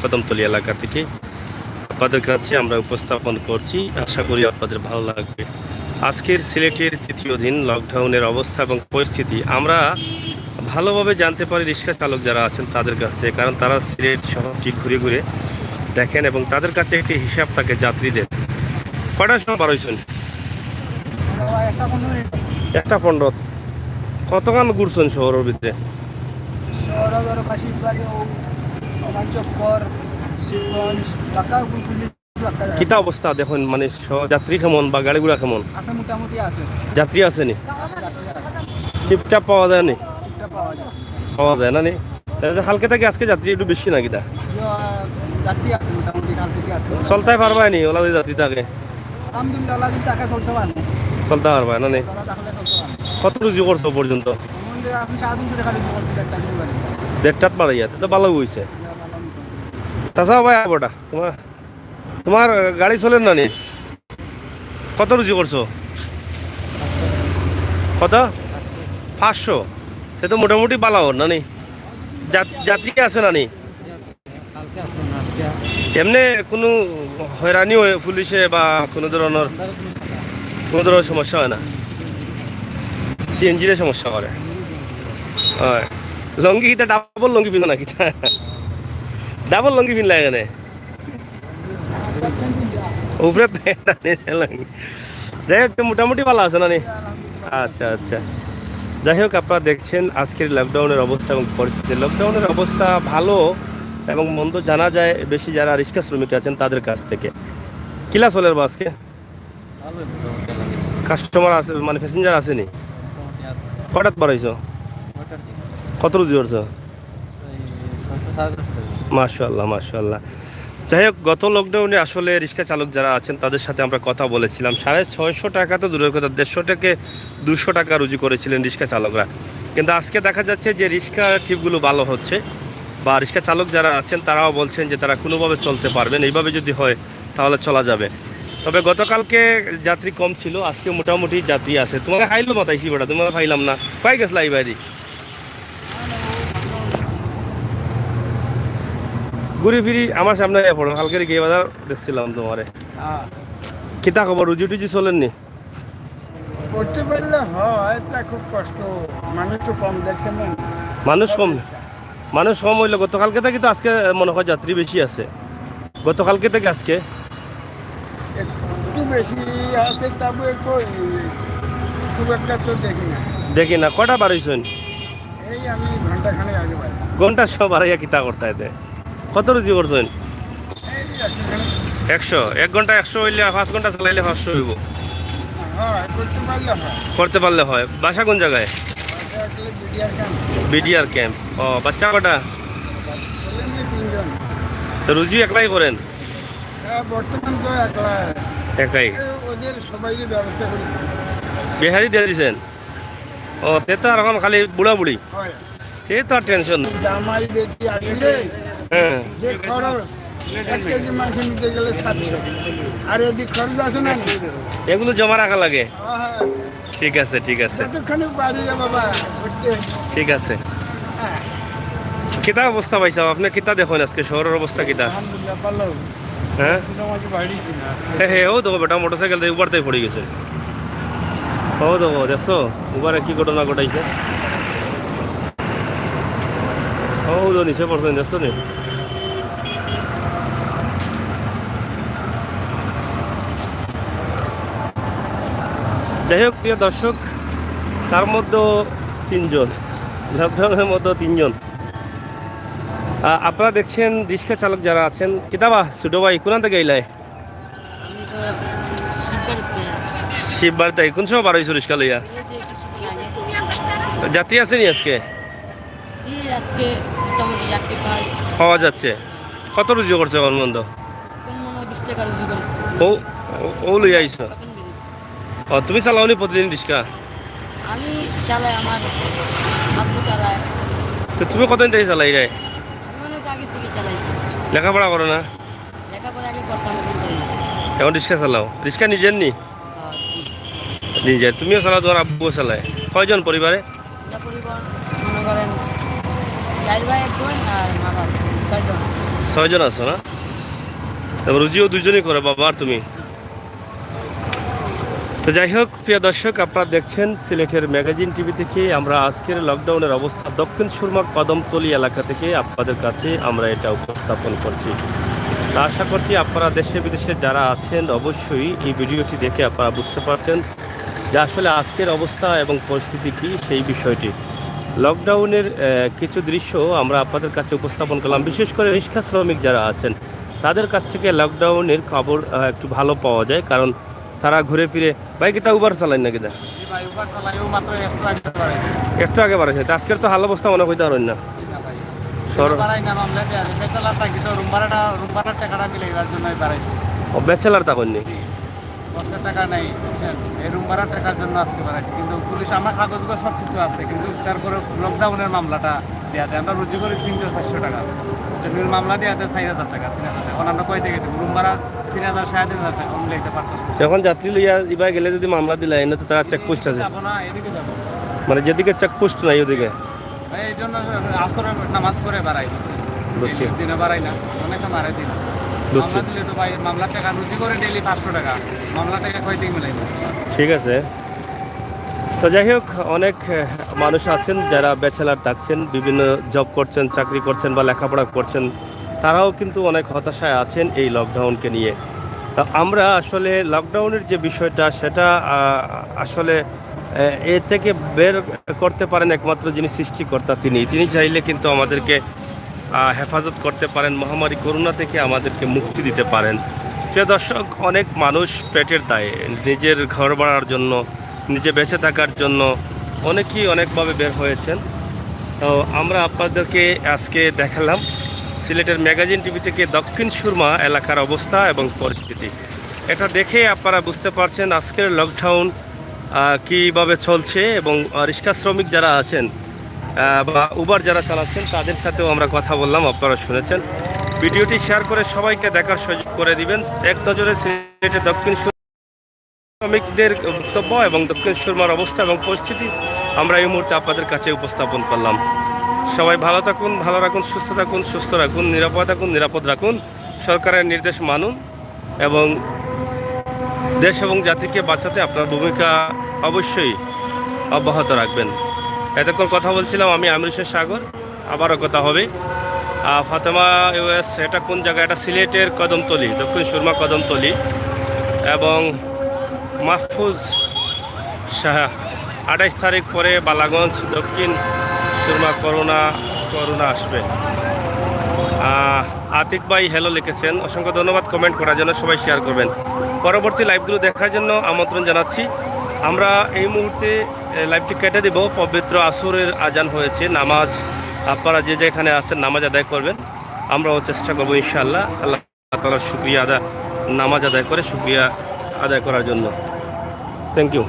কদমতলী এলাকা থেকে আপনাদের কাছে আমরা উপস্থাপন করছি। আশা করি আপনাদের ভালো লাগবে। আজকের সিলেটের তৃতীয় দিন লকডাউনের অবস্থা এবং পরিস্থিতি আমরা ভালোভাবে জানতে পারি রিক্সা চালক যারা আছেন তাদের কাছ থেকে, কারণ তারা সিলেট শহরটি ঘুরে ঘুরে দেখেন এবং তাদের কাছে একটি হিসাব থাকে যাত্রীদের। কটার সময় বার হয়েছেন? 1:15। কতক্ষণ ঘুরছেন শহরের ভিতরে? কিতা অবস্থা দেখুন, মানে যাত্রী কেমন বা গাড়িগুলা কেমন? মোটামুটি আছে, যাত্রী আসেনি? টিপটাপ পাওয়া যায়নি? পাওয়া যায় না নি? কালকে থেকে আজকে যাত্রী একটু বেশি নাকি? তা চলতে পারবা নি ওলা যাত্রী থাকে? চলতে পারবা না নি? কত রুজি করছো পর্যন্ত? 1:30 মারাইয়া তো ভালো হয়েছে। তাছাড়া ভাই আবোটা তোমার তোমার গাড়ি চলেন না নি? কত রুজি করছো? কত? 500। সে তো মোটামুটি ভালো না নি? যাত্রী আছে না নি? এমনি কোনো হয়রানি হয় পুলিশে বা কোনো ধরনের সমস্যা হয় না? সিএনজির সমস্যা করে? হয়। লঙ্গি কিতা ডাবল লঙ্গি পিনো নাকি? ডাবল লঙ্গি পিনলা এখানে উপরে লঙ্গি। যাই হোক মোটামুটি ভালো আছে না নি? আচ্ছা আচ্ছা, যাই হোক আপনারা দেখছেন আজকের লকডাউনের অবস্থা এবং পরিস্থিতি। লকডাউনের অবস্থা ভালো এবং মন্দ জানা যায় বেশি যারা রিক্সা শ্রমিক আছেন তাদের কাছ থেকে। কিলা চলের বা আজকে কাস্টমার আছে, মানে প্যাসেঞ্জার আসেনি? কটাত বাড়াইছো? কত রুজি করছো? মাশাআল্লাহ মাশাআল্লাহ। যাই হোক গত লকডাউনে আসলে রিক্সা চালক যারা আছেন তাদের সাথে আমরা কথা বলেছিলাম। 650 টাকা তো দূরের কথা, 150 থেকে 200 টাকা রুজি করেছিলেন রিক্সা চালকরা। কিন্তু আজকে দেখা যাচ্ছে যে রিক্সা ট্রিপগুলো ভালো হচ্ছে বা রিক্সা চালক যারা আছেন তারাও বলছেন যে তারা কোনোভাবে চলতে পারবেন, এইভাবে যদি হয় তাহলে চলা যাবে। তবে গতকালকে যাত্রী কম ছিল, আজকে মোটামুটি যাত্রী আছে। তোমাকে খাইলো মাথাইছি বেটা, তোমাকে খাইলাম না, পাই গেছিলা এই বাইরে ঘুরি ফিরি আমার সামনে পড়ো। কালকের গিয়ে বাজার দেখছিলাম তোমারে। কিতা খবর, রুজি টুজি চলেননি? করতে পারলে হয়, তা খুব কষ্ট। মানুষ তো কম দেখছেন না? মানুষ কম হইলো গতকালকে থেকে, তো আজকে মনে হয় যাত্রী বেশি আছে গতকালকে থেকে আজকে। একটু বেশি আছে, তবে খুব একটা তো দেখি না। কটা বাড়াইছেন? এই আমি ঘন্টাখানেক আগে বাড়ি। ঘন্টা সব বাড়াইয়া কিতা করতে এতে? কত রুজি করছেন? এই 100 100। 1 ঘন্টা 100 হইলে 5 ঘন্টা চালাইলে 500 হইব। হয়, করতে পারলে হয়। করতে পারলে হয়। বাসা কোন জায়গায়? BDR camp. ও, বাচ্চা কটা? তো রুজি একলাই করেন? বর্তমান তো একাই। ওদের সবাই ব্যবস্থা করি। বিহারি দিয়ে দিয়েছেন? ও, তে তো আর এখন খালি বুড়া বুড়ি, সে তো আর টেনশন। জামাই বেটি আসলে হ্যাঁ, যে খরচ, 1 কেজি মাংস নিতে গেলে 700, আর এদিক খরচ আছে না? এগুলো জমা রাখা লাগে। ঠিক আছে ঠিক আছে, যতক্ষণ বাড়ি রে বাবা করতে। ঠিক আছে। কিতা অবস্থা পাইছা আপনি? কিতা দেখুন আজকে শহরের অবস্থা কিতা? আলহামদুলিল্লাহ ভালো। হ্যাঁ তোমাকে বাড়িছি না হ্যাঁ, ও দেখো বেটা মোটরসাইকেল দিয়ে উবারতে পড়ে গেছে। ও দেখো, দেখছো উবারে কি ঘটনা ঘটাইছে? ও তো নিচে পড়ছেন, দেখছো নি? যাই হোক প্রিয় দর্শক, তার মধ্যেও 3 জন, লকডাউনের মধ্যে 3 জন। আপনারা দেখছেন রিক্সা চালক যারা আছেন। কিতাবা ছোটো ভাই কোন থেকে এলাই? শিববার তাই কোন সময় বার হয়েছো রিক্সা লইয়া? যাত্রী আসেনি আজকে? পাওয়া যাচ্ছে। কত রুজি করছে এখন বন্ধ? ও ও লইয়া আইছো? ও, তুমি চালাওনি প্রতিদিন রিক্সা? আমি চালাই, আমার আব্বু চালায়। তো তুমি কতদিন থেকে চালাই রে? অনেক আগে থেকে চালাই। লেখাপড়া করো না? লেখাপড়া আগে করতাম, এখন রিক্সা চালাও? রিক্সা নিজের নি? নিজের। তুমিও চালাও, তোমার আব্বুও চালায়? কয়জন পরিবারে? পরিবার মনে করেন 4 ভাই 1 বোন আর মা বাবা 6 জন। 6 জন আছো না? তারপর রুজিও দুজনই করে, বাবা আর তুমি। তো যাই হোক প্রিয় দর্শক, আপনারা দেখছেন সিলেটের ম্যাগাজিন টিভি থেকে আমরা আজকের লকডাউনের অবস্থা দক্ষিণ সুরমা কদমতলী এলাকা থেকে আপনাদের কাছে আমরা এটা উপস্থাপন করছি। তা আশা করছি আপনারা দেশে বিদেশে যারা আছেন অবশ্যই এই ভিডিওটি দেখে আপনারা বুঝতে পারছেন যে আসলে আজকের অবস্থা এবং পরিস্থিতি কী সেই বিষয়টি। লকডাউনের কিছু দৃশ্য আমরা আপনাদের কাছে উপস্থাপন করলাম। বিশেষ করে রিক্সা শ্রমিক যারা আছেন তাদের কাছ থেকে লকডাউনের খবর একটু ভালো পাওয়া যায়, কারণ তারা ঘুরে ফিরে বাইকে তা উবার চালায় না কিনা একটু আগে বাড়াইছে। আজকের তো হাল অবস্থা মনে হইতে পারেন না ব্যাচেলার তা করেননি টাকা নেই বুঝছেন, এই রুম ভাড়া টাকার জন্য আজকে বাড়াইছে, কিন্তু পুলিশ আমার কাগজগুলো সব কিছু আছে, কিন্তু তারপরে লকডাউনের মামলাটা দেওয়া দেয়। আমরা রুজু করি 300-400 টাকা, জমির মামলা দেওয়া দেয় 4,000 টাকা, 3,000 টাকা। এখন আমরা কই থেকে দেবো? রুম ভাড়া 3,000 3,500 টাকা আমি লিখতে পারতেছি। যখন যাত্রী লইয়া ইবা গেলে যদি মামলা দিলে এনে তো তারা চেকপোস্ট আছে, যাবো না, এদিকে যাবো, মানে যেদিকে চেকপোস্ট নাই ওদিকে। এই জন্য আসরের নামাজ পড়ে বাড়াই, বুঝছি। দিনে বাড়াই না, অনেকটা মারে দিন মামলা দিলে তো ভাই মামলার টাকা রুজি করে ডেলি 500 টাকা, মামলা টাকা কয় দিন মিলাই না। ঠিক আছে। তো যাই হোক, অনেক মানুষ আছেন যারা ব্যাচেলার থাকছেন, বিভিন্ন জব করছেন, চাকরি করছেন বা লেখাপড়া করছেন, তারাও কিন্তু অনেক হতাশায় আছেন এই লকডাউনকে নিয়ে। তা আমরা আসলে লকডাউনের যে বিষয়টা সেটা আসলে এ থেকে বের করতে পারেন একমাত্র যিনি সৃষ্টিকর্তা তিনি চাইলে কিন্তু আমাদেরকে হেফাজত করতে পারেন, মহামারী করোনা থেকে আমাদেরকে মুক্তি দিতে পারেন। প্রিয় দর্শক, অনেক মানুষ পেটের দায়ে নিজের ঘর বাড়ার জন্য, নিজে বেঁচে থাকার জন্য অনেকেই অনেকভাবে বের হয়েছেন। তো আমরা আপনাদেরকে আজকে দেখালাম সিলেটের ম্যাগাজিন টিভি থেকে দক্ষিণ সুরমা এলাকার অবস্থা এবং পরিস্থিতি। এটা দেখে আপনারা বুঝতে পারছেন আজকের লকডাউন কীভাবে চলছে, এবং রিক্সা শ্রমিক যারা আছেন বা উবার যারা চালাচ্ছেন তাদের সাথেও আমরা কথা বললাম, আপনারা শুনেছেন। ভিডিওটি শেয়ার করে সবাইকে দেখার সুযোগ করে দিবেন। এক নজরে সিলেটের দক্ষিণ শ্রমিকদের বক্তব্য এবং দক্ষিণ সুরমার অবস্থা এবং পরিস্থিতি আমরা এই মুহূর্তে আপনাদের কাছে উপস্থাপন করলাম। সবাই ভালো থাকুন, ভালো রাখুন, সুস্থ থাকুন, সুস্থ রাখুন, নিরাপদ থাকুন, নিরাপদ রাখুন, সরকারের নির্দেশ মানুন এবং দেশ এবং জাতিকে বাঁচাতে আপনার ভূমিকা অবশ্যই অব্যাহত রাখবেন। এতক্ষণ কথা বলছিলাম আমি আমির হোসেন সাগর, আবারও কথা হবে। ফাতেমা ইউএস, এটা কোন জায়গা? এটা সিলেটের কদমতলী, দক্ষিণ সুরমা কদমতলী, এবং মাহফুজ শাহ 28 তারিখ পরে বালাগঞ্জ দক্ষিণ সুরমা করোনা আসবে। আতিক ভাই হ্যালো লিখেছেন, অসংখ্য ধন্যবাদ কমেন্ট করার জন্য। সবাই শেয়ার করবেন। পরবর্তী লাইভগুলো দেখার জন্য আমন্ত্রণ জানাচ্ছি। আমরা এই মুহূর্তে লাইভটি কেটে দেব। পবিত্র আসরের আজান হয়েছে, নামাজ আপনারা যে যেখানে আছেন নামাজ আদায় করবেন। আমরাও চেষ্টা করবো ইনশাআল্লাহ আল্লাহ তাআলার শুকরিয়া নামাজ আদায় করে শুকরিয়া আদায় করার জন্য। Thank you.